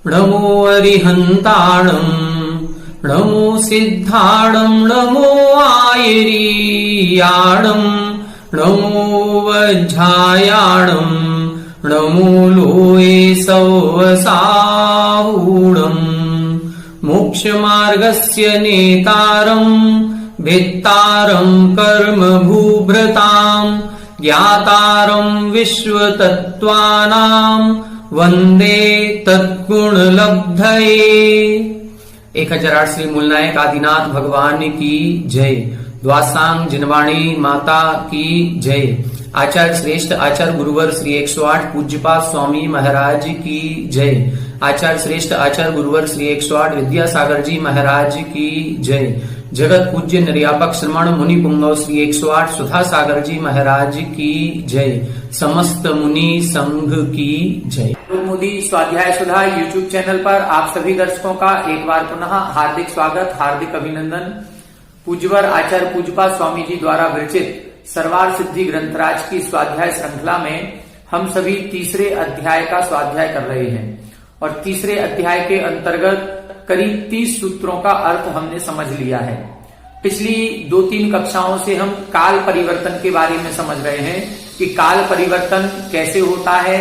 नमो अरिहन्ताणम् नमो सिद्धाणम् नमो आयरीयाणम् नमो वज्झायाणम् नमो लोये सौवसाहूणम् मोक्षमार्गस्य नेतारम् भेत्तारम् कर्मभूभृताम् ज्ञातारम् विश्वतत्त्वानाम् वंदे तत्गुणलब्धये। 1008 श्री मूलनायक आदिनाथ भगवान की जय। द्वासांग जिनवाणी माता की जय। आचार्य श्रेष्ठ आचार्य गुरुवर श्री 108 पूज्यपाद स्वामी महाराज की जय। आचार्य श्रेष्ठ आचार्य गुरुवर श्री 108 विद्यासागर जी महाराज की जय। जगत पूज्य निर्यापक श्रमण मुनि पुंगव श्री 108 सुधा सागर जी महाराज की जय। समस्त मुनि संघ की जय। मोदी स्वाध्याय सुधा यूट्यूब चैनल पर आप सभी दर्शकों का एक बार पुनः हार्दिक स्वागत, हार्दिक अभिनंदन। पूज्यवर आचार्य पूज्यपाद स्वामी जी द्वारा विरचित सर्वार सिद्धि ग्रंथराज की स्वाध्याय श्रृंखला में हम सभी तीसरे अध्याय का स्वाध्याय कर रहे हैं और तीसरे अध्याय के अंतर्गत करीब 30 सूत्रों का अर्थ हमने समझ लिया है। पिछली 2-3 कक्षाओं से हम काल परिवर्तन के बारे में समझ रहे हैं कि काल परिवर्तन कैसे होता है,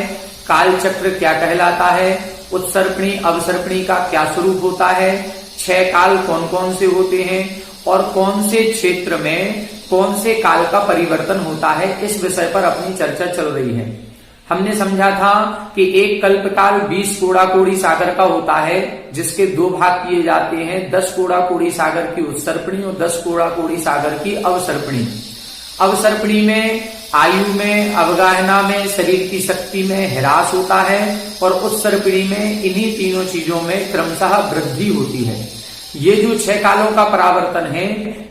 काल चक्र क्या कहलाता है, उत्सर्पणी अवसर्पणी का क्या स्वरूप होता है, 6 काल कौन कौन से होते हैं और कौन से क्षेत्र में कौन से काल का परिवर्तन होता है, इस विषय पर अपनी चर्चा चल रही है। हमने समझा था कि एक कल्पकाल 20 कोड़ा कोड़ी सागर का होता है, जिसके 2 भाग किए जाते हैं, 10 कोड़ा कोड़ी सागर की उत्सर्पणी और 10 कोड़ा कोड़ी सागर की अवसर्पणी। अवसर्पणी में आयु में, अवगाहना में, शरीर की शक्ति में ह्रास होता है और उत्सर्पणी में इन्हीं तीनों चीजों में क्रमशः वृद्धि होती है। ये जो 6 कालों का परावर्तन है,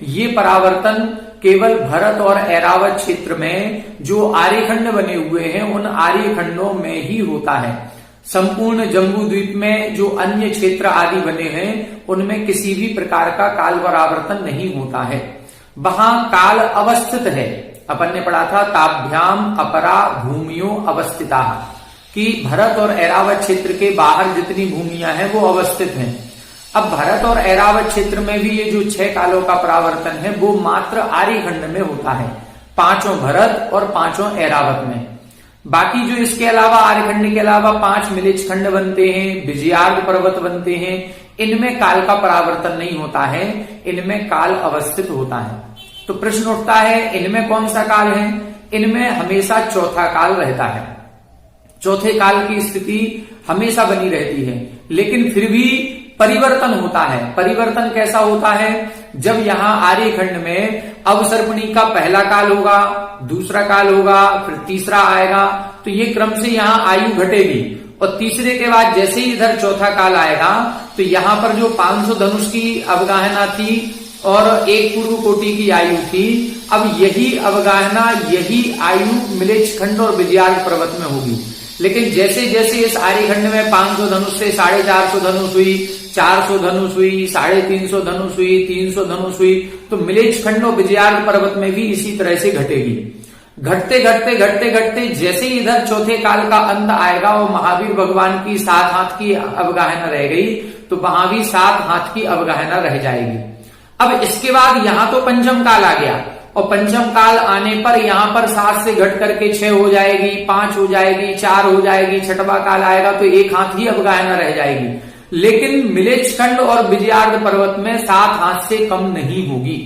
ये परावर्तन केवल भरत और ऐरावत क्षेत्र में जो आर्यखंड बने हुए हैं उन आर्यखंडों में ही होता है। संपूर्ण जम्बू द्वीप में जो अन्य क्षेत्र आदि बने हैं उनमें किसी भी प्रकार का काल परावर्तन नहीं होता है। वहां काल अवस्थित है। अपन ने पढ़ा था ताभ्याम अपरा भूमियों अवस्थिता, कि भरत और ऐरावत क्षेत्र के बाहर जितनी भूमियां हैं वो अवस्थित हैं। अब भरत और ऐरावत क्षेत्र में भी ये जो 6 कालों का परावर्तन है वो मात्र आर्यखंड में होता है, 5 भरत और 5 ऐरावत में। बाकी जो इसके अलावा आर्यखंड के अलावा 5 मिलिच खंड बनते हैं, विजयार्ग पर्वत बनते हैं, इनमें काल का परावर्तन नहीं होता है, इनमें काल अवस्थित होता है। तो प्रश्न उठता है इनमें कौन सा काल है? इनमें हमेशा चौथा काल रहता है। चौथे काल की स्थिति हमेशा बनी रहती है, लेकिन फिर भी परिवर्तन होता है। परिवर्तन कैसा होता है? जब यहाँ आर्यखंड में अवसर्पणी का पहला काल होगा, दूसरा काल होगा, फिर तीसरा आएगा, तो ये क्रम से यहाँ आयु घटेगी और तीसरे के बाद जैसे ही इधर चौथा काल आएगा तो यहाँ पर जो 500 धनुष की अवगाहना थी और एक पूर्व कोटि की आयु थी, अब यही अवगाहना यही आयु मिलेच्छ खंड और विजयार्ग पर्वत में होगी। लेकिन जैसे जैसे इस आर्यखंड में 500 धनुष से 450 धनुष हुई, 400 धनुष हुई, 350 धनुष हुई, 300 धनुष हुई, तो मिलेच्छ खंड और विजयार्ग पर्वत में भी इसी तरह से घटेगी। घटते घटते घटते घटते जैसे ही इधर चौथे काल का अंत आएगा और महावीर भगवान की 7 हाथ की अवगाहना रह गई, तो वहां भी 7 हाथ की अवगाहना रह जाएगी। अब इसके बाद यहाँ तो पंचम काल आ गया और पंचम काल आने पर यहाँ पर 7 से घट करके 6 हो जाएगी, 5 हो जाएगी, 4 हो जाएगी, छठवां काल आएगा तो 1 हाथ ही अवगाहना रह जाएगी। लेकिन मिलेच्छ खंड और विजयार्ग पर्वत में 7 हाथ से कम नहीं होगी,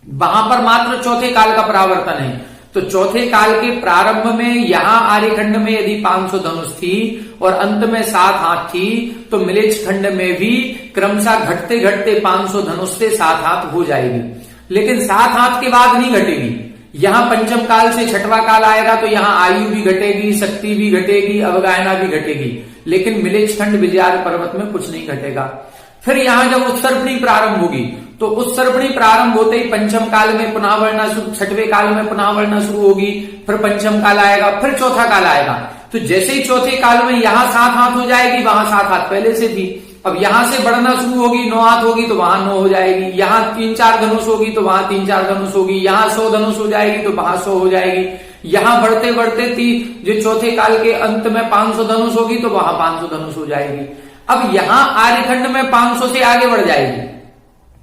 वहां पर मात्र चौथे काल का परावर्तन है। तो चौथे काल के प्रारंभ में यहाँ आर्यखंड में यदि 500 धनुष थी और अंत में 7 हाथ थी, तो मिलेच्छ खंड में भी क्रमशः घटते घटते 500 धनुष से 7 हाथ हो जाएगी। लेकिन 7 हाथ के बाद नहीं घटेगी। यहाँ पंचम काल से छठवां काल आएगा तो यहाँ आयु भी घटेगी, शक्ति भी घटेगी, अवगाहना भी घटेगी, लेकिन मिलेच्छ खंड विजयार्ग पर्वत में कुछ नहीं घटेगा। फिर यहाँ जब उत्सर्पणी प्रारंभ होगी तो उत्सर्पणी प्रारंभ होते ही पंचम काल में पुनः बढ़ना शुरू, छठवें काल में पुनः बढ़ना शुरू होगी, फिर पंचम काल आएगा, फिर चौथा काल आएगा। तो जैसे ही चौथे काल में यहाँ 7 हाथ हो जाएगी, वहां 7 हाथ पहले से थी। अब यहां से बढ़ना शुरू होगी, 9 हाथ होगी तो वहां 9 हो जाएगी, यहाँ 3-4 धनुष होगी तो वहां 3-4 धनुष होगी, यहाँ 100 धनुष हो जाएगी तो वहां 100 हो जाएगी, यहाँ बढ़ते बढ़ते जो चौथे काल के अंत में 500 धनुष होगी तो वहां 500 धनुष हो जाएगी। अब यहां आर्यखंड में 500 से आगे बढ़ जाएगी।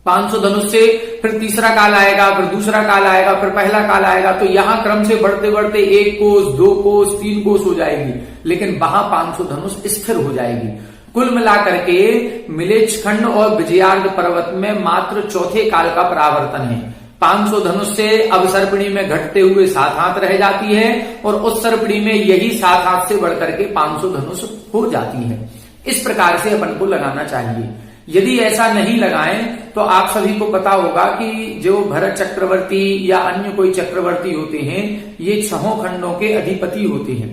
500 धनुष से फिर तीसरा काल आएगा, फिर दूसरा काल आएगा, फिर पहला काल आएगा, तो यहां क्रम से बढ़ते बढ़ते 1 कोस, 2 कोस, 3 कोस हो जाएगी, लेकिन वहां 500 धनुष स्थिर हो जाएगी। कुल मिलाकर के मिलेच्छ खंड और विजयार्ध पर्वत में मात्र चौथे काल का परावर्तन है। 500 धनुष से अब सर्पिणी में घटते हुए 7 हाथ रह जाती है और उस सर्पिणी में यही 7 हाथ से बढ़कर के 500 धनुष हो जाती है। इस प्रकार से अपन को लगाना चाहिए। यदि ऐसा नहीं लगाएं तो आप सभी को पता होगा कि जो भरत चक्रवर्ती या अन्य कोई चक्रवर्ती होते हैं, ये 6 खंडों के अधिपति होते हैं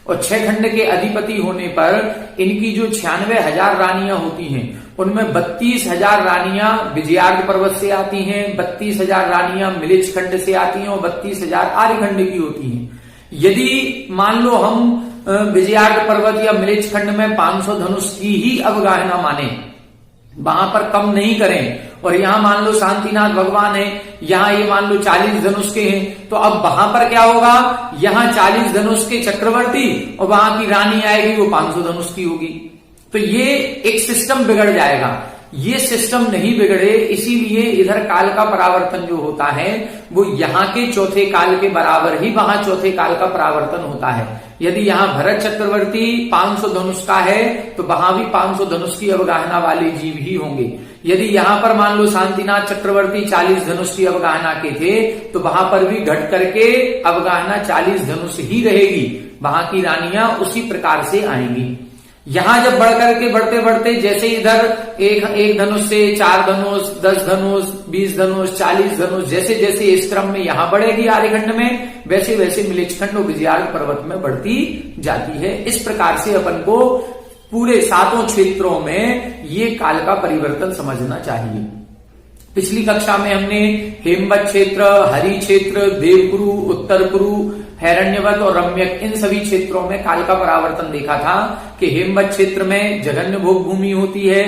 और 6 खंड के अधिपति होने पर इनकी जो 96,000 रानियां होती हैं, उनमें 32,000 रानियां विजयार्ध पर्वत से आती हैं, 32,000 रानियां मिलेच्छ खंड से आती हैं और 32,000 आर्यखंड की होती हैं। यदि मान लो हम विजयार्ध पर्वत या मिलेच्छ खंड में 500 धनुष की ही अवगाहना माने, वहां पर कम नहीं करें, और यहां मान लो शांतिनाथ भगवान है, यहां ये मान लो 40 धनुष के हैं, तो अब वहां पर क्या होगा, यहां 40 धनुष के चक्रवर्ती और वहां की रानी आएगी वो 500 धनुष की होगी। तो ये एक सिस्टम बिगड़ जाएगा। ये सिस्टम नहीं बिगड़े, इसीलिए इधर काल का परावर्तन जो होता है वो यहाँ के चौथे काल के बराबर ही वहां चौथे काल का परावर्तन होता है। यदि यहाँ भरत चक्रवर्ती 500 धनुष का है तो वहां भी 500 धनुष की अवगाहना वाले जीव ही होंगे। यदि यहाँ पर मान लो शांतिनाथ चक्रवर्ती 40 धनुष की अवगाहना के थे तो वहां पर भी घट करके अवगाहना 40 धनुष ही रहेगी, वहां की रानियां उसी प्रकार से आएंगी। यहां जब बढ़कर के बढ़ते बढ़ते जैसे इधर एक धनुष से 4 धनुष, 10 धनुष, 20 धनुष, 40 धनुष, जैसे जैसे इस क्रम में यहां बढ़ेगी आर्यखंड में, वैसे वैसे मिलेच्छ खंड और विजयार्ध पर्वत में बढ़ती जाती है। इस प्रकार से अपन को पूरे 7 क्षेत्रों में ये काल का परिवर्तन समझना चाहिए। पिछली कक्षा में हमने हेमवत क्षेत्र, हरि क्षेत्र, देवकुरु, उत्तर कुरु, हिरण्यवत और रम्यक, इन सभी क्षेत्रों में काल का परावर्तन देखा था कि हेमवत क्षेत्र में जघन्य भोग भूमि होती है,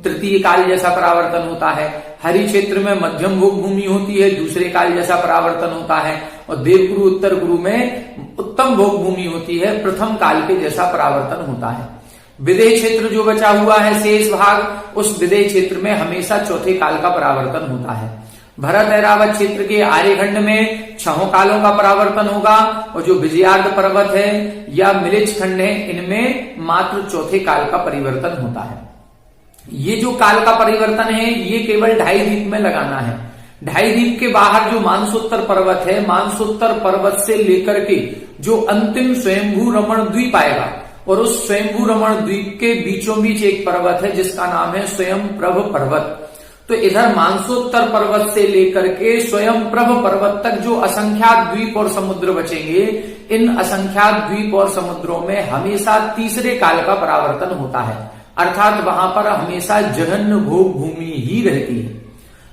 तृतीय काल जैसा परावर्तन होता है। हरि क्षेत्र में मध्यम भोग भूमि होती है, दूसरे काल जैसा परावर्तन होता है। और देवकुरु, उत्तर कुरु में उत्तम भोग भूमि होती है, प्रथम काल के जैसा परावर्तन होता है। विदेह क्षेत्र जो बचा हुआ है शेष भाग, उस विदेह क्षेत्र में हमेशा चौथे काल का परावर्तन होता है। भरत ऐरावत क्षेत्र के आर्यखंड में 6 कालों का परावर्तन होगा और जो विजयार्ध पर्वत है या मिलेच्छ खंड है, इनमें मात्र चौथे काल का परिवर्तन होता है। ये जो काल का परिवर्तन है ये केवल 2.5 द्वीप में लगाना है। 2.5 द्वीप के बाहर जो मानसोत्तर पर्वत है, मानसोत्तर पर्वत से लेकर के जो अंतिम स्वयंभू रमण द्वीप आएगा, और उस स्वयंभू रमण द्वीप के बीचों बीच एक पर्वत है जिसका नाम है स्वयं प्रभ पर्वत। तो इधर मानसोत्तर पर्वत से लेकर के स्वयं प्रभ पर्वत तक जो असंख्यात द्वीप और समुद्र बचेंगे, इन असंख्यात द्वीप और समुद्रों में हमेशा तीसरे काल का परावर्तन होता है, अर्थात वहां पर हमेशा जघन्य भोग भूमि ही रहती है।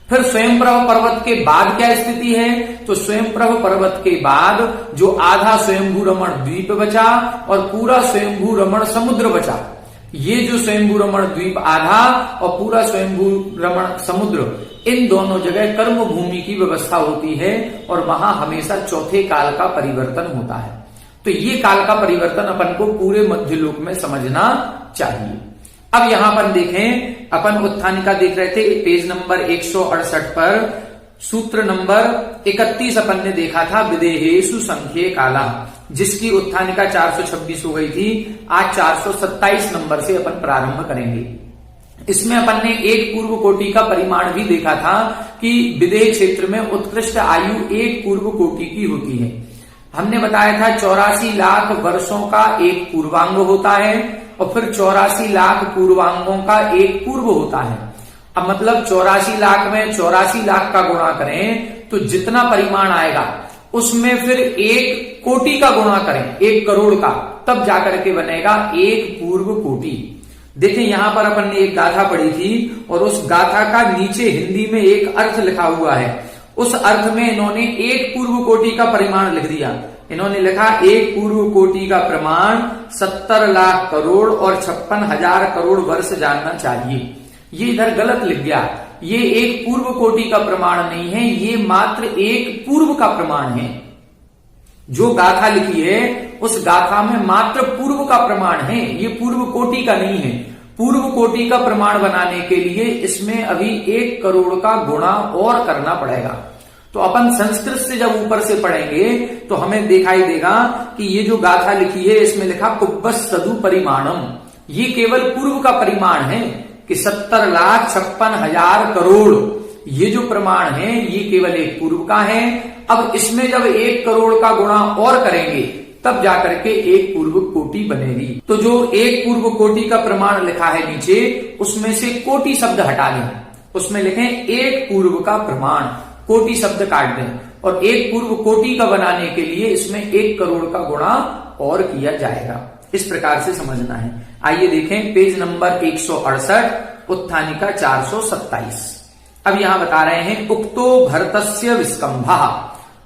फिर स्वयंप्रभ पर्वत के बाद क्या स्थिति है, तो स्वयंप्रभ पर्वत के बाद जो आधा स्वयंभू रमण द्वीप बचा और पूरा स्वयंभू रमण समुद्र बचा, ये जो स्वयंभू रमण द्वीप आधा और पूरा स्वयंभू रमण समुद्र, इन दोनों जगह कर्म भूमि की व्यवस्था होती है और वहां हमेशा चौथे काल का परिवर्तन होता है। तो ये काल का परिवर्तन अपन को पूरे मध्यलोक में समझना चाहिए। अब यहां पर देखें, अपन उत्थानिका देख रहे थे पेज नंबर 168 पर, सूत्र नंबर 31 अपन ने देखा था विदेहेषु संख्ये काला, जिसकी उत्थानिका 426 हो गई थी। आज 427 नंबर से अपन प्रारंभ करेंगे। इसमें अपन ने एक पूर्व कोटि का परिमाण भी देखा था कि विदेह क्षेत्र में उत्कृष्ट आयु एक पूर्व कोटि की होती है। हमने बताया था 84 लाख वर्षों का एक पूर्वांग होता है और फिर 84 लाख पूर्वांगों का एक पूर्व होता है। अब मतलब 84 लाख में 84 लाख का गुणा करें तो जितना परिमाण आएगा उसमें फिर 1 कोटि का गुणा करें, 1 करोड़ का, तब जाकर के बनेगा एक पूर्व कोटि। देखें यहां पर अपन ने एक गाथा पढ़ी थी और उस गाथा का नीचे हिंदी में एक अर्थ लिखा हुआ है। उस अर्थ में इन्होंने एक पूर्व कोटि का परिमाण लिख दिया। इन्होंने लिखा एक पूर्व कोटि का प्रमाण 70 लाख करोड़ और 56,000 करोड़ वर्ष जानना चाहिए। ये इधर गलत लिख गया। ये एक पूर्व कोटि का प्रमाण नहीं है, ये मात्र एक पूर्व का प्रमाण है। जो गाथा लिखी है उस गाथा में मात्र पूर्व का प्रमाण है, ये पूर्व कोटि का नहीं है। पूर्व कोटि का प्रमाण बनाने के लिए इसमें अभी 1 करोड़ का गुणा और करना पड़ेगा। तो अपन संस्कृत से जब ऊपर से पढ़ेंगे तो हमें दिखाई देगा कि ये जो गाथा लिखी है इसमें लिखा कुब्बस सदु परिमाणम, ये केवल पूर्व का परिमाण है कि 70,56,000 करोड़, ये जो प्रमाण है ये केवल एक पूर्व का है। अब इसमें जब 1 करोड़ का गुणा और करेंगे तब जाकर के एक पूर्व कोटि बनेगी। तो जो एक पूर्व कोटि का प्रमाण लिखा है नीचे, उसमें से कोटि शब्द हटा दें, उसमें लिखें एक पूर्व का प्रमाण, कोटि शब्द काट दें, और एक पूर्व कोटि का बनाने के लिए इसमें 1 करोड़ का गुणा और किया जाएगा। इस प्रकार से समझना है। आइए देखें पेज नंबर 168, उत्थानिका 427। अब यहां बता रहे हैं उक्तो भरतस्य विस्कंभः,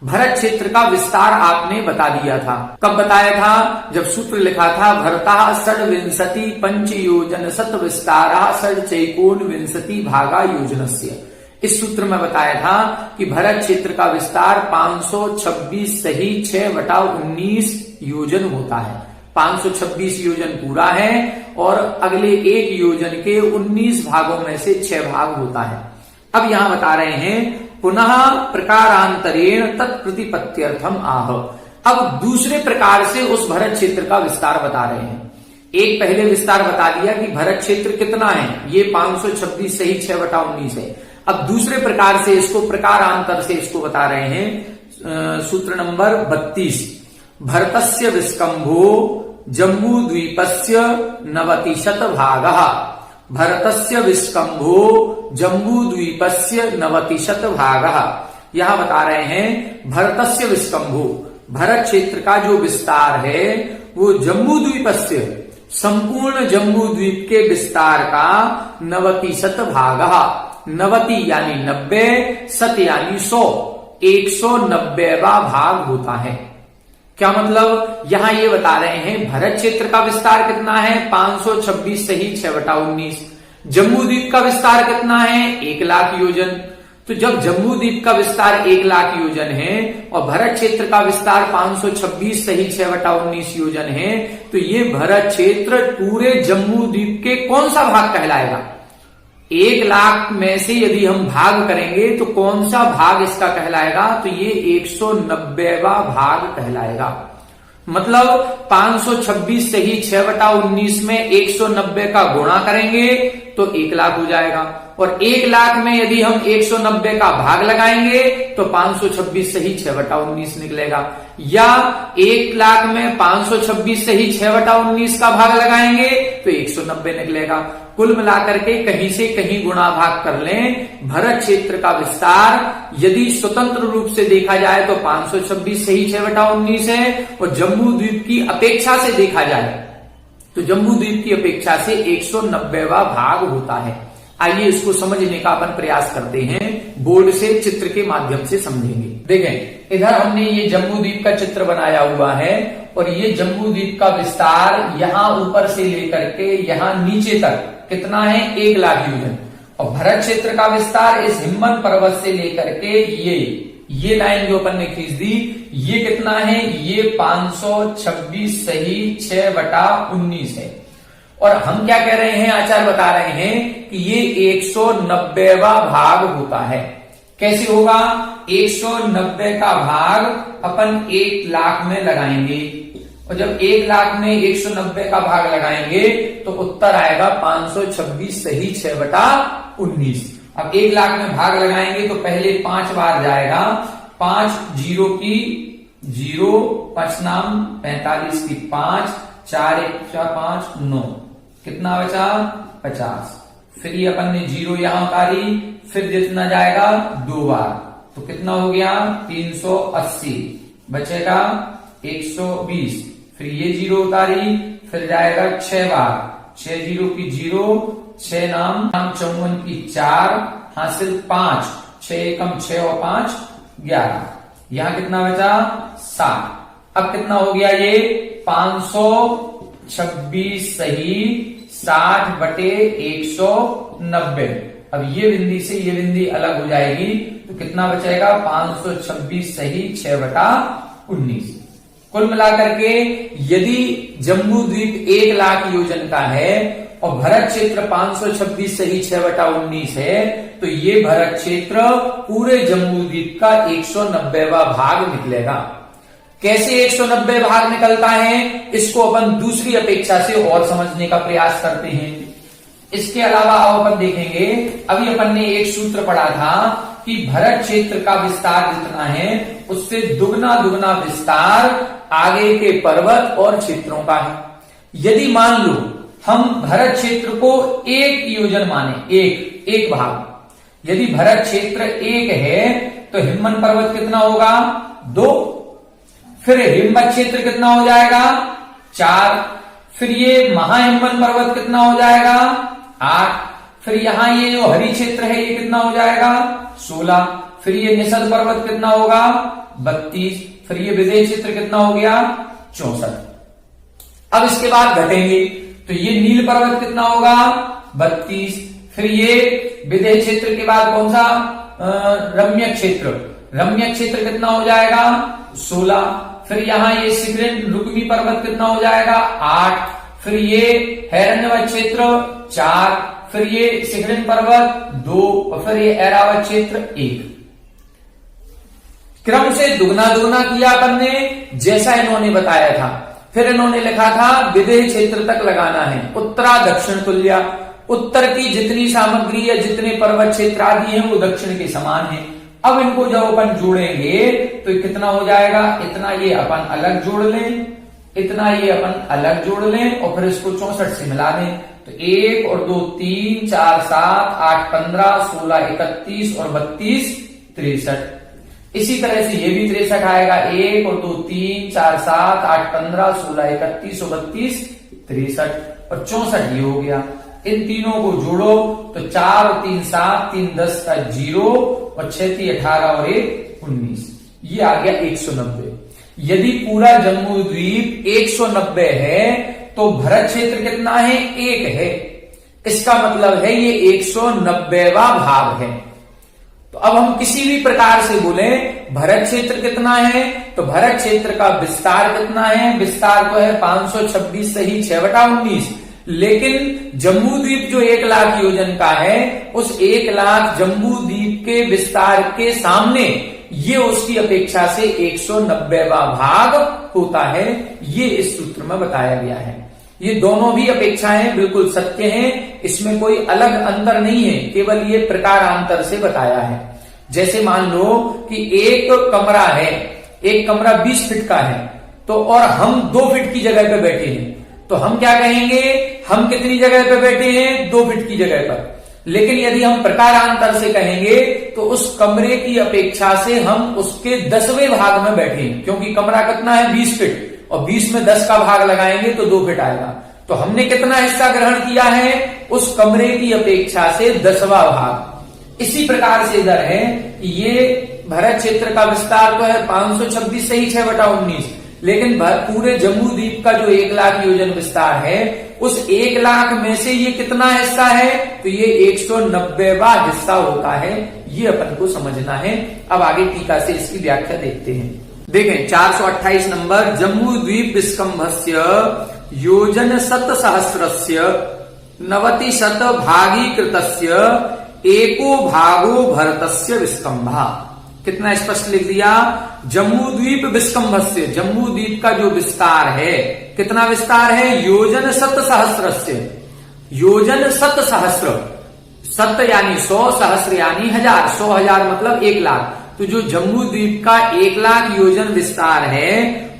भरत क्षेत्र का विस्तार आपने बता दिया था। कब बताया था? जब सूत्र लिखा था भरतः षड्विंशति पंच योजन शत विस्तारः षड चैकोन विंशति भागा योजनस्य। इस सूत्र में बताया था कि भरत क्षेत्र का विस्तार 526 सही 6/19 योजन होता है। 526 योजन पूरा है और अगले एक योजन के 19 भागों में से 6 भाग होता है। अब यहां बता रहे हैं पुनः प्रकारांतरेण तत्प्रतिपत्त्यर्थम आह। अब दूसरे प्रकार से उस भरत क्षेत्र का विस्तार बता रहे हैं। एक पहले विस्तार बता दिया कि भरत क्षेत्र कितना है, ये 526 सही 6/19 है। अब दूसरे प्रकार से इसको प्रकारांतर से इसको बता रहे हैं। सूत्र नंबर 32, भरतस्य विस्कंभो जम्बू द्वीपस्य 90 भागः, भरतस्य विस्कंभो जम्बू द्वीपस्य 90 भागः। यहां बता रहे हैं भरतस्य विस्कंभो, भरत क्षेत्र का जो विस्तार है वो जम्बू द्वीपस्य, संपूर्ण जम्बू द्वीप के विस्तार का 90 भागः, 90 यानी 90, शत यानी 100, 190वां भाग होता है। क्या मतलब? यहां ये बता रहे हैं भरत क्षेत्र का विस्तार कितना है 526 सही 6/19, जम्बू द्वीप का विस्तार कितना है 1,00,000 योजन। तो जब जम्बू द्वीप का विस्तार 1,00,000 योजन है और भरत क्षेत्र का विस्तार 526 सही 6/19 योजन है, तो ये भरत क्षेत्र पूरे जम्बू द्वीप के कौन सा भाग कहलाएगा? 1,00,000 में से यदि हम भाग करेंगे तो कौन सा भाग इसका कहलाएगा? तो ये 190वां भाग कहलाएगा। मतलब 526 सही 6/19 में 190 का गुणा करेंगे तो 1,00,000 हो जाएगा, और 1,00,000 में यदि हम 190 का भाग लगाएंगे तो 526 सही 6/19 निकलेगा, या 1,00,000 में 526 सही 6/19 का भाग लगाएंगे तो 190 निकलेगा। कुल मिलाकर के कहीं से कहीं गुणा भाग कर लें। भरत क्षेत्र का विस्तार यदि स्वतंत्र रूप से देखा जाए तो 526 सही 6/19 है, और जम्बू द्वीप की अपेक्षा से देखा जाए तो जम्बू द्वीप की अपेक्षा से 190वां भाग होता है। आइए इसको समझने का अपन प्रयास करते हैं, बोर्ड से चित्र के माध्यम से समझेंगे। देखें इधर हमने ये जम्बू द्वीप का चित्र बनाया हुआ है, और ये जम्बू द्वीप का विस्तार यहां ऊपर से लेकर के यहां नीचे तक कितना है 1,00,000 योजन, और भरत क्षेत्र का विस्तार इस हिम्मत पर्वत से लेकर के ये लाइन जो अपन ने खींच दी, ये कितना है, ये 526 सही 6/19 है। और हम क्या कह रहे हैं, आचार्य बता रहे हैं कि ये 190वां भाग होता है। कैसे होगा? 190 का भाग अपन 1,00,000 में लगाएंगे, और जब 1,00,000 में 190 का भाग लगाएंगे तो उत्तर आएगा 526 सही 6/19। अब 1,00,000 में भाग लगाएंगे तो पहले 5 बार जाएगा, 5 0 की 0, 5 नाम 45 की 5, 4 1 5 9, कितना बचा 50। फिर ये अपन ने 0 यहां उतारी, फिर जितना जाएगा 2 बार, तो कितना हो गया 380, बचेगा 120। फिर ये 0 उतारी, फिर जाएगा 6 बार, 6 0 की 0, 6 नाम 54 की 4, हासिल 5, 6 एकम 6 और 5 11, यहां कितना बचा 7। अब कितना हो गया ये 526 सही 60/190। अब ये बिंदी से ये बिंदी अलग हो जाएगी तो कितना बचेगा 526 सही 6/19। कुल मिलाकर के यदि जम्बू द्वीप 1,00,000 योजन का है और भरत क्षेत्र 526 सही 6/19 है, तो ये भरत क्षेत्र पूरे जम्बूद्वीप का 190वां भाग निकलेगा। कैसे 190 भाग निकलता है, इसको अपन दूसरी अपेक्षा से और समझने का प्रयास करते हैं। इसके अलावा अब अपन देखेंगे, अभी अपन ने एक सूत्र पढ़ा था कि भरत क्षेत्र का विस्तार जितना है उससे दुगना दुगना विस्तार आगे के पर्वत और क्षेत्रों का है। यदि मान लो हम भरत क्षेत्र को एक योजन माने, एक भाग, यदि भरत क्षेत्र 1 है तो हिम्मन पर्वत कितना होगा 2, फिर हिम्मत क्षेत्र कितना हो जाएगा 4, फिर ये महाहिम्मन पर्वत कितना हो जाएगा 8, फिर यहां ये जो हरि क्षेत्र है ये कितना हो जाएगा 16, फिर ये निषद पर्वत कितना होगा 32, फिर ये विजय क्षेत्र कितना हो गया 64। अब इसके बाद घटेंगे तो ये नील पर्वत कितना होगा 32, फिर ये विजय क्षेत्र के बाद कौन सा रम्य क्षेत्र कितना हो जाएगा 16, फिर यहां ये शिखरिन रुक्मी पर्वत कितना हो जाएगा 8, फिर ये हैरण्यवत क्षेत्र 4, फिर ये शिखरिन पर्वत 2 और फिर ये ऐरावत क्षेत्र 1। क्रम से दुगना दुगना किया अपन ने जैसा इन्होंने बताया था। फिर इन्होंने लिखा था विदेह क्षेत्र तक लगाना है, उत्तरा दक्षिण तुल्या, उत्तर की जितनी सामग्री या जितने पर्वत क्षेत्र आदि हैं वो दक्षिण के समान है। अब इनको जब अपन जोड़ेंगे तो कितना हो जाएगा, इतना ये अपन अलग जोड़ लें, इतना ये अपन अलग जोड़ लें और फिर इसको 64 से मिला दें। तो 1 और 2 3 4 7 8 15 16 31 और 32 63। इसी तरह से ये भी 63 आएगा, 1 और 2 3 4 7 8 15 16 31 और 32 63 और 64 ये हो गया। इन तीनों को जोड़ो तो 4 और 3 7 3 10 का 0 और 6 3 18 और 1 19, ये आ गया 190। यदि पूरा जम्मू द्वीप 190 है तो भरत क्षेत्र कितना है 1 है, इसका मतलब है ये 190वां भाग है। तो अब हम किसी भी प्रकार से बोले भरत क्षेत्र कितना है, तो भरत क्षेत्र का विस्तार कितना है, विस्तार तो है 526 सही 6/19, लेकिन जम्बू द्वीप जो 1 लाख योजन का है उस 1 लाख जम्बू द्वीप के विस्तार के सामने ये उसकी अपेक्षा से 190वां भाग होता है। ये इस सूत्र में बताया गया है। ये दोनों भी अपेक्षाएं बिल्कुल सत्य हैं, इसमें कोई अलग अंतर नहीं है, केवल ये प्रकारांतर से बताया है। जैसे मान लो कि एक कमरा है, एक कमरा 20 फीट का है तो और हम 2 फीट की जगह पे बैठे हैं, तो हम क्या कहेंगे, हम कितनी जगह पे बैठे हैं 2 फीट की जगह पर। लेकिन यदि हम प्रकारांतर से कहेंगे तो उस कमरे की अपेक्षा से हम उसके 10वें भाग में बैठे हैं, क्योंकि कमरा कितना है 20 फीट और 20 में 10 का भाग लगाएंगे तो 2 फीट आएगा। तो हमने कितना हिस्सा ग्रहण किया है, उस कमरे की अपेक्षा से 10वां भाग। इसी प्रकार से इधर है, ये भरत क्षेत्र का विस्तार तो है 526 सही 6/19, लेकिन पूरे जम्बू द्वीप का जो 1 लाख योजन विस्तार है उस 1 लाख में से ये कितना हिस्सा है, तो ये 190वां हिस्सा होता है। ये अपन को समझना है। अब आगे टीका से इसकी व्याख्या देखते हैं। देखें 428 नंबर, जम्बू द्वीप विस्कंभस्य योजन शत सहस्रस्य 90 शत भागीकृतस्य एको भागो भरतस्य विस्कंभा। कितना स्पष्ट लिख दिया, जम्बू द्वीप विस्कंभस्य, जम्बू द्वीप का जो विस्तार है, कितना विस्तार है, योजन शत सहस्रस्य, योजन शत सहस्र, शत यानी 100, सहस्र यानी 1000, 100,000 मतलब 1 लाख। तो जो जम्बू द्वीप का 1 लाख योजन विस्तार है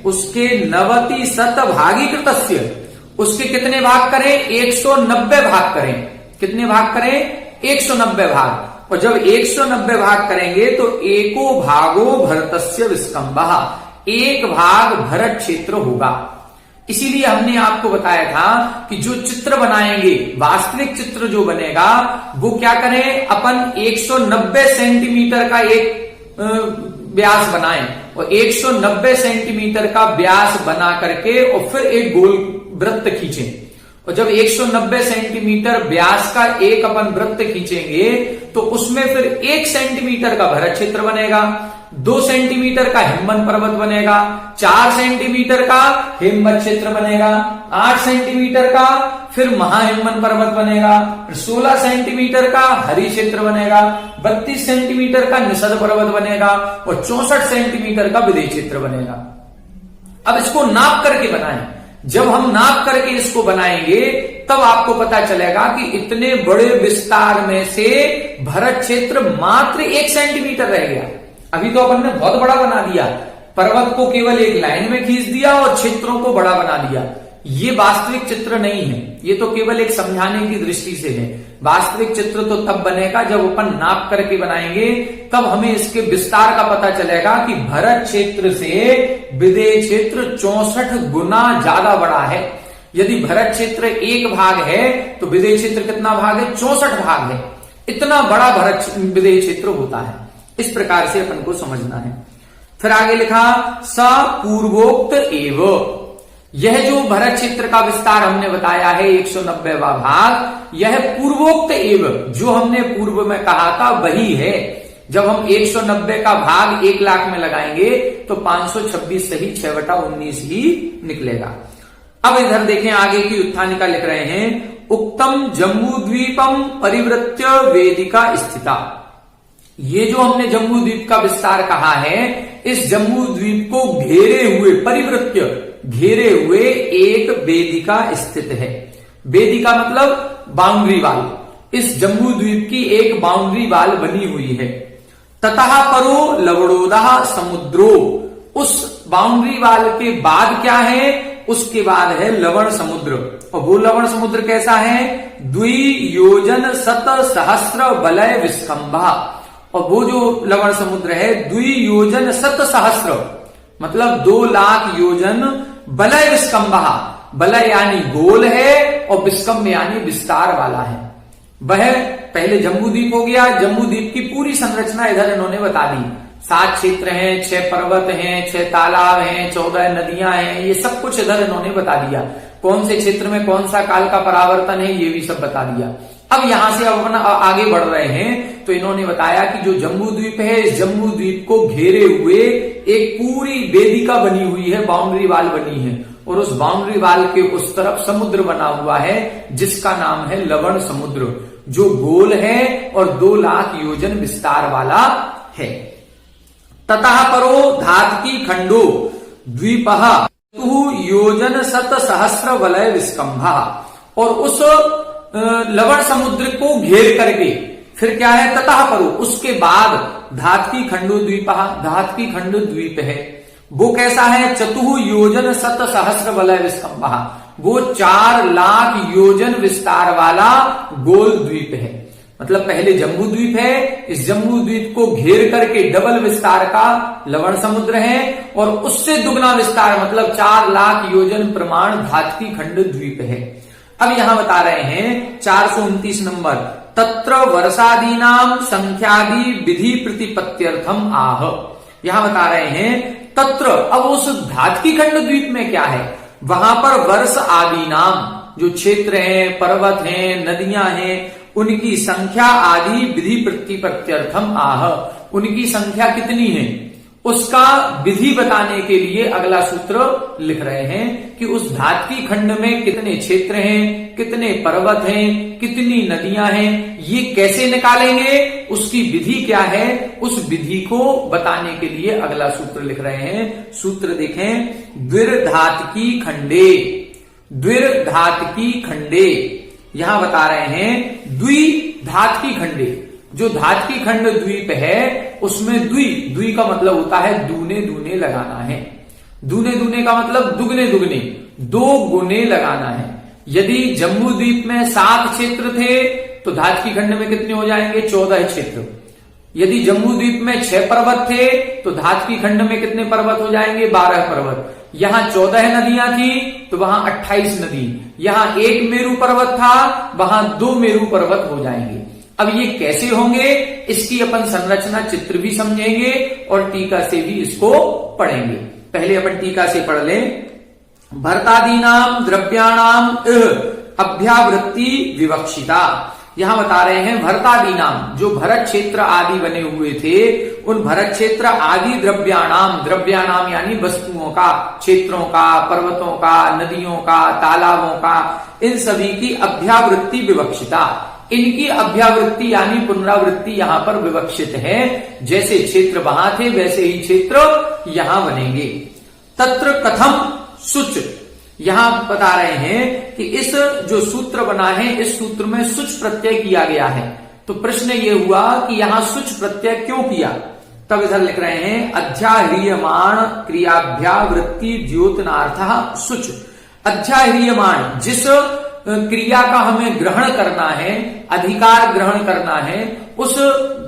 उसके 90 शत भागीकृतस्य, उसके कितने भाग करें, 190 भाग करें। कितने भाग करें, 190 भाग। और जब 190 भाग करेंगे तो एको भागो भरतस्य विस्कंभः, 1 भाग भरत क्षेत्र होगा। इसीलिए हमने आपको बताया था कि जो चित्र बनाएंगे, वास्तविक चित्र जो बनेगा वो क्या करें, अपन 190 सेंटीमीटर का एक व्यास बनाएं और 190 सेंटीमीटर का व्यास बना करके और फिर एक गोल वृत्त खींचें। और जब 190 सेंटीमीटर व्यास का एक अपन वृत्त खींचेंगे तो उसमें फिर 1 सेंटीमीटर का भरत क्षेत्र बनेगा 2 सेंटीमीटर का हिमवन पर्वत बनेगा, 4 सेंटीमीटर का हेमवत क्षेत्र बनेगा, 8 सेंटीमीटर का फिर महाहिमवन पर्वत बनेगा, फिर 16 सेंटीमीटर का हरि क्षेत्र बनेगा, 32 सेंटीमीटर का निषद पर्वत बनेगा और 64 सेंटीमीटर का विदेह क्षेत्र बनेगा। अब इसको नाप करके बनाएं। जब हम नाप करके इसको बनाएंगे तब आपको पता चलेगा कि इतने बड़े विस्तार में से भरत क्षेत्र मात्र 1 सेंटीमीटर रह गया। अभी तो अपन ने बहुत बड़ा बना दिया, पर्वत को केवल एक लाइन में खींच दिया और क्षेत्रों को बड़ा बना दिया। ये वास्तविक चित्र नहीं है, ये तो केवल एक समझाने की दृष्टि से है। वास्तविक चित्र तो तब बनेगा जब अपन नाप करके बनाएंगे, तब हमें इसके विस्तार का पता चलेगा कि भरत क्षेत्र से विदेह क्षेत्र 64 गुना ज्यादा बड़ा है। यदि भरत क्षेत्र 1 भाग है तो विदेह क्षेत्र कितना भाग है? 64 भाग है। इतना बड़ा भरत विदेह क्षेत्र होता है। इस प्रकार से अपन को समझना है। फिर आगे लिखा स पूर्वोक्त एव। यह जो भरत क्षेत्र का विस्तार हमने बताया है 190वां भाग, यह पूर्वोक्त एव, जो हमने पूर्व में कहा था वही है। जब हम 190 का भाग 1 लाख में लगाएंगे तो 526 सही 6/19 ही निकलेगा। अब इधर देखें आगे की उत्थानिका लिख रहे हैं, उक्तम जम्बू द्वीपम परिवृत्य वेदिका स्थिता। ये जो हमने जम्बू द्वीप का विस्तार कहा है, इस जम्बू द्वीप को घेरे हुए, परिवृत्य घेरे हुए एक वेदिका स्थित है। वेदिका मतलब बाउंड्री वाल। इस जम्बू द्वीप की एक बाउंड्री वाल बनी हुई है। ततः परो लवणोदः समुद्रो। उस बाउंड्री वाल के बाद क्या है? उसके बाद है लवण समुद्र। और वो लवण समुद्र कैसा है? द्वियोजन शत सहस्र वलय विस्कंभा। और वो जो लवण समुद्र है द्वियोजन शत सहस्र मतलब 2 लाख योजन वलय विस्कंभा। वलय यानी गोल है और विस्कंभ यानी विस्तार वाला है। वह पहले जम्बू द्वीप हो गया। जम्बू द्वीप की पूरी संरचना इधर इन्होंने बता दी। 7 क्षेत्र हैं, 6 पर्वत हैं, 6 तालाब हैं, 14 नदियां हैं, ये सब कुछ इधर इन्होंने बता दिया। कौन से क्षेत्र में कौन सा काल का परावर्तन है ये भी सब बता दिया। अब यहां से अब अपना आगे बढ़ रहे हैं तो इन्होंने बताया कि जो जम्बू द्वीप है, इस जम्बू द्वीप को घेरे हुए एक पूरी वेदिका बनी हुई है, बाउंड्री वाल बनी है। और उस बाउंड्री वाल के उस तरफ समुद्र बना हुआ है जिसका नाम है लवण समुद्र, जो गोल है और 2 लाख योजन विस्तार वाला है। ततः परो धातकी खंडो द्वीपः योजन शत सहस्र वलय विस्कंभा। और उस लवण समुद्र को घेर करके फिर क्या है? ततः परो, उसके बाद धातकी खंडो द्वीप। धातकी खंड द्वीप है वो कैसा है? चतुः योजन शत सहस्र वलय विस्कंभा। वो 4 लाख योजन विस्तार वाला गोल द्वीप है। मतलब पहले जम्बू द्वीप है, इस जम्बू द्वीप को घेर करके डबल विस्तार का लवण समुद्र है और उससे दुगना विस्तार मतलब 4 लाख योजन प्रमाण धातकी खंड द्वीप है। अब यहां बता रहे हैं 429 नंबर, तत्र वर्षादीनाम संख्यादि विधि प्रतिपत्त्यर्थम आह। यहां बता रहे हैं तत्र, अब उस धातकी खंड द्वीप में क्या है? वहां पर वर्ष आदि नाम जो क्षेत्र हैं, पर्वत हैं, नदियां हैं, उनकी संख्या आदि विधि प्रतिपत्त्यर्थम आह। उनकी संख्या कितनी है उसका विधि बताने के लिए अगला सूत्र लिख रहे हैं कि उस धातकी खंड में कितने क्षेत्र हैं, कितने पर्वत हैं, कितनी नदियां हैं, ये कैसे निकालेंगे, उसकी विधि क्या है, उस विधि को बताने के लिए अगला सूत्र लिख रहे हैं। सूत्र देखें, द्विर्धातकी खंडे। द्विर्धातकी खंडे यहां बता रहे हैं द्विधातकी खंडे। जो धातकी खंड द्वीप है उसमें द्वि का मतलब होता है दूने दूने लगाना है। दूने दूने का मतलब दुगने दुगने, 2 गुने लगाना है। यदि जम्बू द्वीप में 7 क्षेत्र थे तो धातकी खंड में कितने हो जाएंगे? 14 क्षेत्र। यदि जम्बू द्वीप में 6 पर्वत थे तो धातकी खंड में कितने पर्वत हो जाएंगे? 12 पर्वत। यहां 14 नदियां थी तो वहां 28 नदी। यहां 1 मेरू पर्वत था, वहां 2 मेरू पर्वत हो जाएंगे। अब ये कैसे होंगे इसकी अपन संरचना चित्र भी समझेंगे और टीका से भी इसको पढ़ेंगे। पहले अपन टीका से पढ़ लें। भरतादीनाम द्रव्याणाम अभ्यावृत्ति विवक्षिता। यहां बता रहे हैं भरतादि नाम, जो भरत क्षेत्र आदि बने हुए थे, उन भरत क्षेत्र आदि द्रव्याणाम यानी वस्तुओं का, क्षेत्रों का, पर्वतों का, नदियों का, तालाबों का, इन सभी की अभ्यावृत्ति विवक्षिता, इनकी अभ्यावृत्ति यानी पुनरावृत्ति यहां पर विवक्षित है। जैसे क्षेत्र वहां थे वैसे ही क्षेत्र यहां बनेंगे। तत्र कथम शुच, यहां बता रहे हैं कि इस जो सूत्र बना है, इस सूत्र में शुच प्रत्यय किया गया है। तो प्रश्न ये हुआ कि यहां शुच प्रत्यय क्यों किया? तब इधर लिख रहे हैं अध्याह्रियमाण क्रियाभ्यावृत्ति द्योतनार्थ शुच। अध्याह्रियमाण, जिस क्रिया का हमें ग्रहण करना है, अधिकार ग्रहण करना है, उस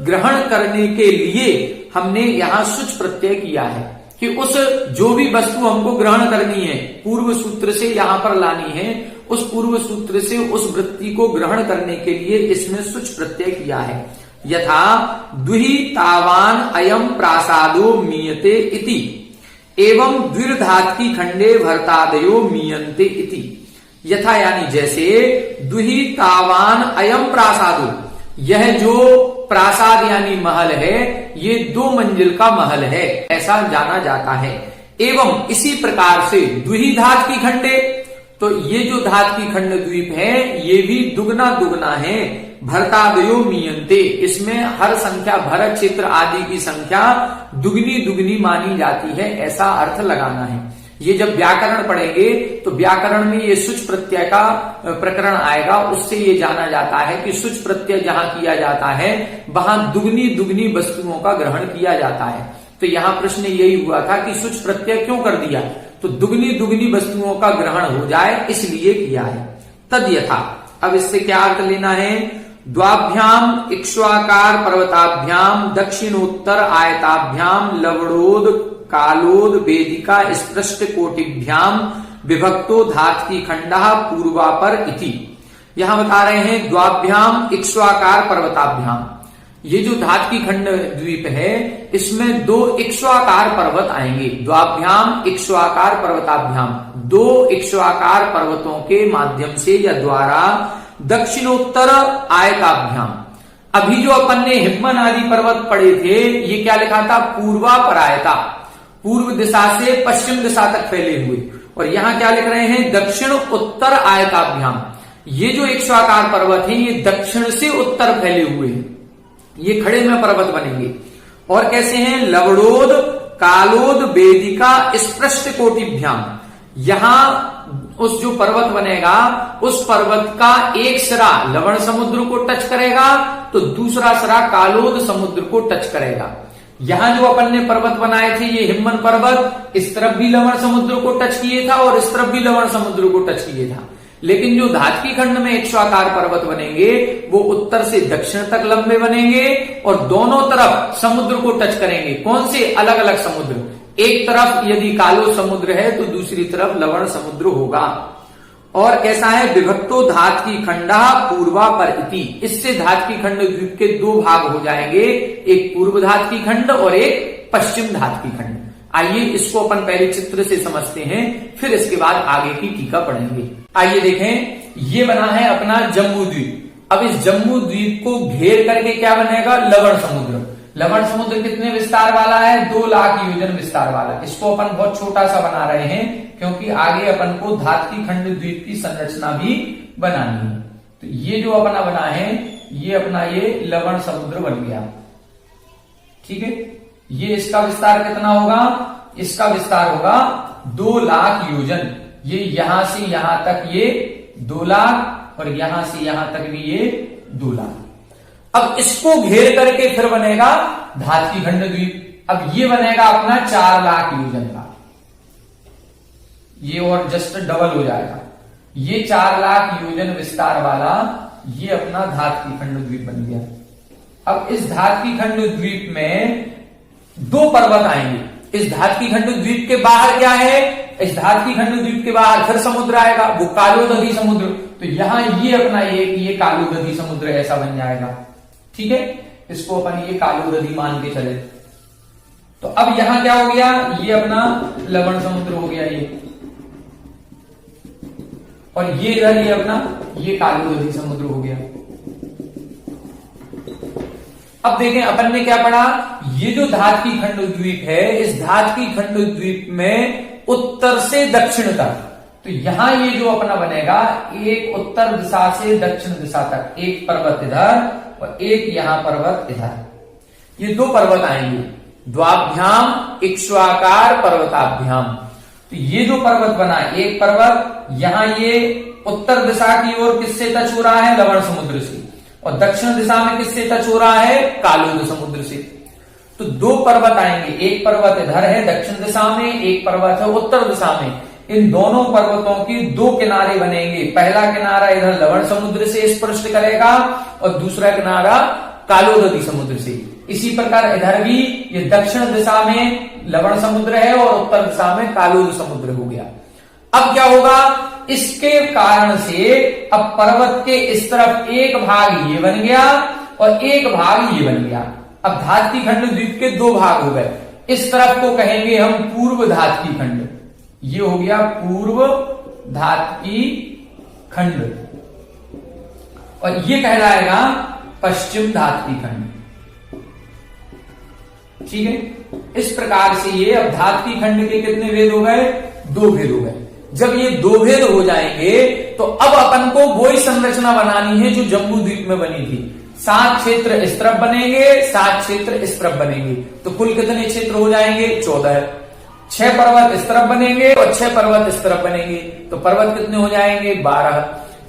ग्रहण करने के लिए हमने यहां शुच प्रत्यय किया है कि उस जो भी वस्तु हमको ग्रहण करनी है, पूर्व सूत्र से यहां पर लानी है, उस पूर्व सूत्र से उस वृत्ति को ग्रहण करने के लिए इसमें शुच प्रत्यय किया है। यथा द्विहि तावान अयम प्रासादो मीयते इति एवं द्विर्धात्की खंडे भरतादयो मीयन्ते इति। यथा यानी जैसे, द्विहि तावान अयम प्रासादो, यह जो प्रासाद यानी महल है, ये 2 मंजिल का महल है, ऐसा जाना जाता है। एवं इसी प्रकार से द्विहि धात की खंडे, तो ये जो धात की खंड द्वीप है ये भी दुगना दुगना है। भरतादयो मीयन्ते, इसमें हर संख्या, भरत क्षेत्र आदि की संख्या दुगनी दुगनी मानी जाती है, ऐसा अर्थ लगाना है। ये जब व्याकरण पढ़ेंगे तो व्याकरण में ये शुच प्रत्यय का प्रकरण आएगा, उससे ये जाना जाता है कि शुच प्रत्यय जहां किया जाता है वहां दुगनी दुगनी वस्तुओं का ग्रहण किया जाता है। तो यहां प्रश्न यही हुआ था कि शुच प्रत्यय क्यों कर दिया? तो दुगनी दुगनी वस्तुओं का ग्रहण हो जाए इसलिए किया है। तद यथा, अब इससे क्या अर्थ लेना है? द्वाभ्याम इक्ष्वाकार पर्वताभ्याम दक्षिणोत्तर आयताभ्याम लवणोद कालोद वेदिका स्पृष्ट कोटिभ्याम विभक्तो धात की खंडा पूर्वापर इति। यहां बता रहे हैं द्वाभ्याम इक्ष्वाकार पर्वताभ्याम, ये जो धात की खंड द्वीप है इसमें 2 इक्ष्वाकार पर्वत आएंगे। द्वाभ्याम इक्ष्वाकार पर्वताभ्याम, 2 इक्ष्वाकार पर्वतों के माध्यम से या द्वारा दक्षिणोत्तर आयताभ्याम। अभी जो अपन ने हिमवन आदि पर्वत पढ़े थे, ये क्या लिखा था? पूर्वापर आयता, पूर्व दिशा से पश्चिम दिशा तक फैले हुए। और यहां क्या लिख रहे हैं? दक्षिण उत्तर आयताभ्याम। ये जो इक्ष्वाकार पर्वत है ये दक्षिण से उत्तर फैले हुए हैं, ये खड़े में पर्वत बनेंगे। और कैसे हैं? लवणोद कालोद वेदिका स्पृष्ट कोटिभ्याम। यहां उस जो पर्वत बनेगा, उस पर्वत का एक सिरा लवण समुद्र को टच करेगा तो दूसरा सिरा कालोद समुद्र को टच करेगा। यहां जो अपन ने पर्वत बनाए थे, ये हिमवन पर्वत इस तरफ भी लवण समुद्र को टच किए था और इस तरफ भी लवण समुद्र को टच किए था। लेकिन जो धात की खंड में इक्ष्वाकार पर्वत बनेंगे वो उत्तर से दक्षिण तक लंबे बनेंगे और दोनों तरफ समुद्र को टच करेंगे। कौन से? अलग अलग समुद्र। एक तरफ यदि कालो समुद्र है तो दूसरी तरफ लवण समुद्र होगा। और कैसा है? विभक्तो धात की खंडा पूर्वा पर इति। इससे धात की खंड द्वीप के 2 भाग हो जाएंगे, एक पूर्व धात की खंड और एक पश्चिम धात की खंड। आइए इसको अपन पहले चित्र से समझते हैं, फिर इसके बाद आगे की टीका पढ़ेंगे। आइए देखें, ये बना है अपना जम्बू द्वीप। अब इस जम्बू द्वीप को घेर करके क्या बनेगा? लवण समुद्र। लवण समुद्र कितने विस्तार वाला है? 2 लाख योजन विस्तार वाला। इसको अपन बहुत छोटा सा बना रहे हैं क्योंकि आगे अपन को धात की खंड द्वीप की संरचना भी बनानी है। तो ये जो अपना बना है, ये अपना ये लवण समुद्र बन गया। ठीक है, ये इसका विस्तार कितना होगा? इसका विस्तार होगा 2 लाख योजन। ये यहां से यहां तक ये 2 लाख और यहां से यहां तक भी ये 2 लाख। अब इसको घेर करके फिर बनेगा धात की खंड द्वीप। अब ये बनेगा अपना 4 लाख योजन का, ये और जस्ट डबल हो जाएगा। ये 4 लाख योजन विस्तार वाला ये अपना धात की खंड द्वीप बन गया। अब इस धात की खंड द्वीप में 2 पर्वत आएंगे। इस धात की खंड द्वीप के बाहर क्या है? इस धात की खंड द्वीप के बाहर फिर समुद्र आएगा, वो कालोदधी समुद्र। तो यहां ये अपना ये कालोदधी समुद्र ऐसा बन जाएगा। ठीक है, इसको अपन ये कालोदधी मान के चले। तो अब यहां क्या हो गया? ये अपना लवण समुद्र हो गया ये, और ये इधर ये अपना ये कालोदधी समुद्र हो गया। अब देखें अपन ने क्या पढ़ा, ये जो धातकी खंड द्वीप है, इस धातकी खंड द्वीप में उत्तर से दक्षिण तक, तो यहां ये जो अपना बनेगा, एक उत्तर दिशा से दक्षिण दिशा तक, एक पर्वत इधर और एक यहां पर्वत इधर, ये दो पर्वत आएंगे, द्वाभ्याम इक्ष्वाकार पर्वताभ्याम। तो ये जो पर्वत बना, एक पर्वत यहां ये उत्तर दिशा की ओर किससे टच हो रहा है, लवण समुद्र से, और दक्षिण दिशा में किससे टच हो रहा है, कालोद समुद्र से। तो दो पर्वत आएंगे, एक पर्वत इधर है दक्षिण दिशा में, एक पर्वत है उत्तर दिशा में। इन दोनों पर्वतों की दो किनारे बनेंगे, पहला किनारा इधर लवण समुद्र से स्पर्श करेगा और दूसरा किनारा कालोदती समुद्र से। इसी प्रकार इधर भी ये दक्षिण दिशा में लवण समुद्र है और उत्तर दिशा में कालोद समुद्र हो गया। अब क्या होगा, इसके कारण से अब पर्वत के इस तरफ एक भाग ये बन गया और एक भाग ये बन गया। अब धातकी खंड द्वीप के दो भाग हो गए। इस तरफ को कहेंगे हम पूर्व धातकी खंड, ये हो गया पूर्व धातकी खंड, और ये कहलाएगा पश्चिम धातकी खंड। ठीक है, इस प्रकार से ये अब धातकी खंड के कितने भेद हो गए, दो भेद हो गए। जब ये दो भेद हो जाएंगे तो अब अपन को वही संरचना बनानी है जो जम्बू द्वीप में बनी थी। 7 क्षेत्र इस तरफ बनेंगे, 7 क्षेत्र इस तरफ बनेंगे, तो कुल कितने क्षेत्र हो जाएंगे, 14। 6 पर्वत इस तरफ बनेंगे और 6 पर्वत इस तरफ बनेंगे, तो पर्वत कितने हो जाएंगे, 12।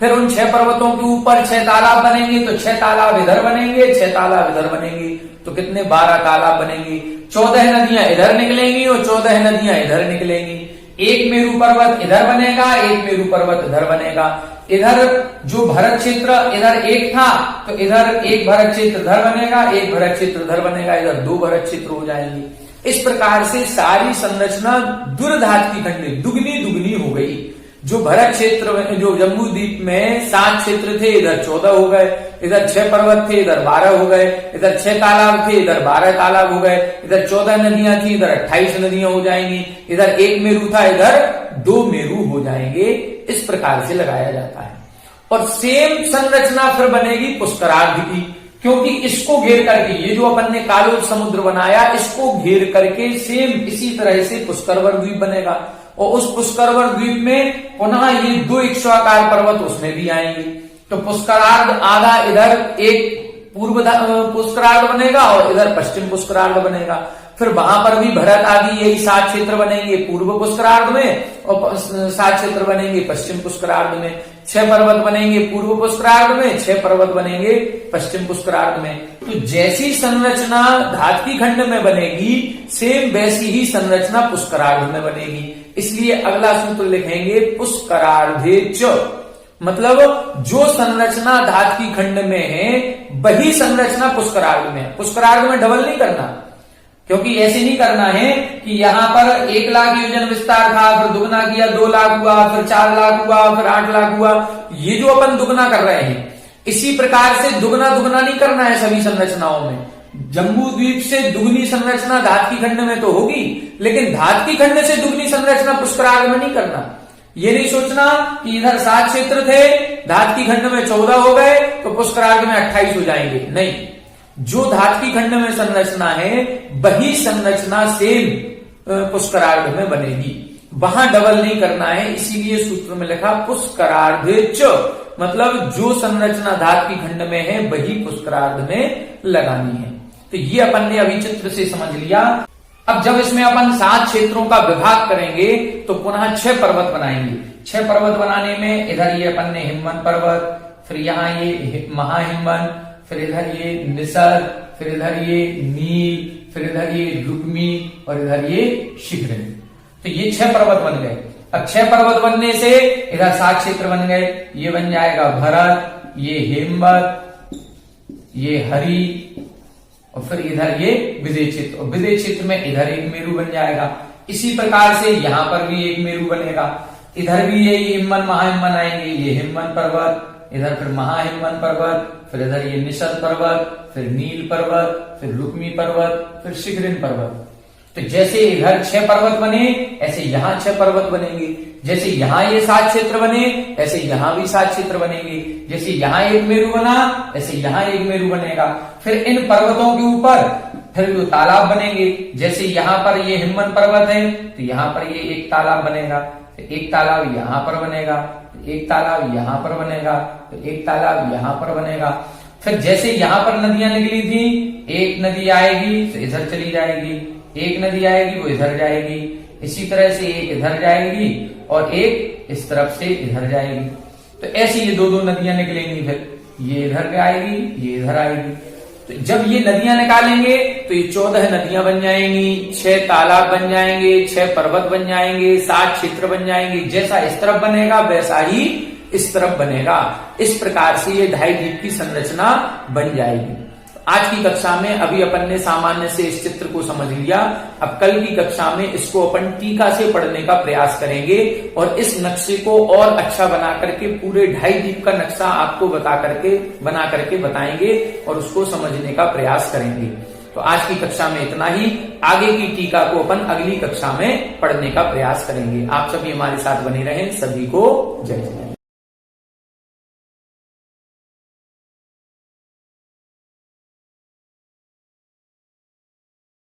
फिर उन 6 पर्वतों के ऊपर 6 तालाब बनेंगे, तो 6 तालाब इधर बनेंगे, 6 तालाब इधर बनेंगे, तो कितने, 12 तालाब बनेंगे। 14 नदियां इधर निकलेंगी और 14 नदियां इधर निकलेंगी। एक मेरू पर्वत इधर बनेगा, एक मेरू पर्वत इधर बनेगा। इधर जो भरत क्षेत्र इधर एक था, तो इधर एक भरत क्षेत्र इधर बनेगा, एक भरत क्षेत्र इधर बनेगा, इधर 2 भरत क्षेत्र हो जाएंगे। इस प्रकार से सारी संरचना दुर्धातकी खंड दुगनी हो गई। जो भरत क्षेत्र में, जो जम्बू द्वीप में 7 क्षेत्र थे, इधर 14 हो गए, इधर 6 पर्वत थे, इधर 12 हो गए, इधर 6 तालाब थे, इधर 12 तालाब हो गए, इधर 14 नदियां थी, इधर 28 नदियां हो जाएंगी, इधर 1 मेरू था, इधर 2 मेरू हो जाएंगे। इस प्रकार से लगाया जाता है। और सेम संरचना फिर बनेगी पुष्करार्ध की, क्योंकि इसको घेर करके, ये जो अपन ने कालोद समुद्र बनाया, इसको घेर करके सेम इसी तरह से पुष्करवर द्वीप बनेगा। और उस पुष्करवर द्वीप में पुनः ये 2 इक्ष्वाकार पर्वत उसमें भी आएंगे। तो पुष्करार्ध आधा इधर एक पूर्व पुष्करार्ध बनेगा और इधर पश्चिम पुष्करार्ध बनेगा। फिर वहां पर भी भरत आदि यही 7 क्षेत्र बनेंगे पूर्व पुष्करार्ध में और 7 क्षेत्र बनेंगे पश्चिम पुष्करार्ध में। 6 पर्वत बनेंगे पूर्व पुष्करार्ध में, 6 पर्वत बनेंगे पश्चिम पुष्करार्ध में। तो जैसी संरचना धातकी खंड में बनेगी, सेम वैसी ही संरचना पुष्करार्ध में बनेगी। इसलिए अगला सूत्र लिखेंगे पुष्करार्धे च, मतलब जो संरचना धातकी खंड में है वही संरचना पुष्करार्ध में। पुष्करार्ध में डबल नहीं करना, क्योंकि ऐसे नहीं करना है कि यहां पर 1 लाख योजन विस्तार था, फिर दुगना किया 2 लाख हुआ, फिर 4 लाख हुआ, फिर 8 लाख हुआ। ये जो अपन दुगना कर रहे हैं, इसी प्रकार से दुगना नहीं करना है सभी संरचनाओं में। जम्बू द्वीप से दुगनी संरचना धातकी खंड में तो होगी, लेकिन धातकी खंड से दुगनी संरचना पुष्करार्ध में नहीं करना। ये नहीं सोचना कि इधर 7 क्षेत्र थे, धातकी खंड में 14 हो गए तो पुष्करार्ध में 28 हो जाएंगे, नहीं। जो धातकी खंड में संरचना है वही संरचना सेम पुष्करार्ध में बनेगी, वहां डबल नहीं करना है। इसीलिए सूत्र में लिखा पुष्करार्धे च, मतलब जो संरचना धातकी खंड में है वही पुष्करार्ध में लगानी है। तो ये अपन ने अभी चित्र से समझ लिया। अब जब इसमें अपन 7 क्षेत्रों का विभाग करेंगे तो पुनः 6 पर्वत बनाएंगे। 6 पर्वत बनाने में इधर ये अपन ने हिमवन पर्वत, फिर यहाँ ये महाहिमवन, फिर इधर ये निसर्ग, फिर इधर ये नील, फिर इधर ये रुक्मी और इधर ये शिखर। तो ये 6 पर्वत बन गए। अब 6 पर्वत बनने से इधर 7 क्षेत्र बन गए। ये बन जाएगा भरत, ये हेमवत, ये हरि और फिर इधर ये विजय क्षेत्र। और विजय क्षेत्र में इधर एक मेरू बन जाएगा। इसी प्रकार से यहां पर भी एक मेरू बनेगा। इधर भी ये हिमवन महाहिमवन आएंगे, ये हिमवन पर्वत, इधर फिर महाहिमवन पर्वत, फिर इधर ये निषद पर्वत, फिर नील पर्वत, फिर रुक्मी पर्वत, फिर शिखरिन पर्वत। तो जैसे इधर 6 पर्वत बने, ऐसे यहां 6 पर्वत बनेंगे। जैसे यहाँ ये 7 क्षेत्र बने, ऐसे यहाँ भी 7 क्षेत्र बनेंगे। जैसे यहाँ एक मेरु बना, ऐसे यहाँ एक मेरु बनेगा। फिर इन पर्वतों के ऊपर फिर जो तालाब बनेंगे, जैसे यहाँ पर ये हिमवन पर्वत है, तो यहाँ पर ये एक तालाब बनेगा, तो एक तालाब यहाँ पर बनेगा, एक तालाब यहाँ पर बनेगा, तो एक तालाब यहाँ पर बनेगा। फिर जैसे यहाँ पर नदियां निकली थी, एक नदी आएगी तो इधर चली जाएगी, एक नदी आएगी वो इधर जाएगी, इसी तरह से एक इधर जाएगी और एक इस तरफ से इधर जाएगी। तो ऐसी ये दो दो नदियां निकलेंगी, फिर ये इधर आएगी, ये इधर आएगी। तो जब ये नदियां निकालेंगे तो ये 14 नदियां बन जाएंगी, 6 तालाब बन जाएंगे, 6 पर्वत बन जाएंगे, 7 क्षेत्र बन जाएंगे। जैसा इस तरफ बनेगा वैसा ही इस तरफ बनेगा। इस प्रकार से ये 2.5 द्वीप की संरचना बन जाएगी। आज की कक्षा में अभी अपन ने सामान्य से इस चित्र को समझ लिया। अब कल की कक्षा में इसको अपन टीका से पढ़ने का प्रयास करेंगे और इस नक्शे को और अच्छा बना करके पूरे 2.5 द्वीप का नक्शा आपको बना करके बताएंगे और उसको समझने का प्रयास करेंगे। तो आज की कक्षा में इतना ही। आगे की टीका को अपन अगली कक्षा में पढ़ने का प्रयास करेंगे। आप सभी हमारे साथ बने रहें। सभी को जय जय।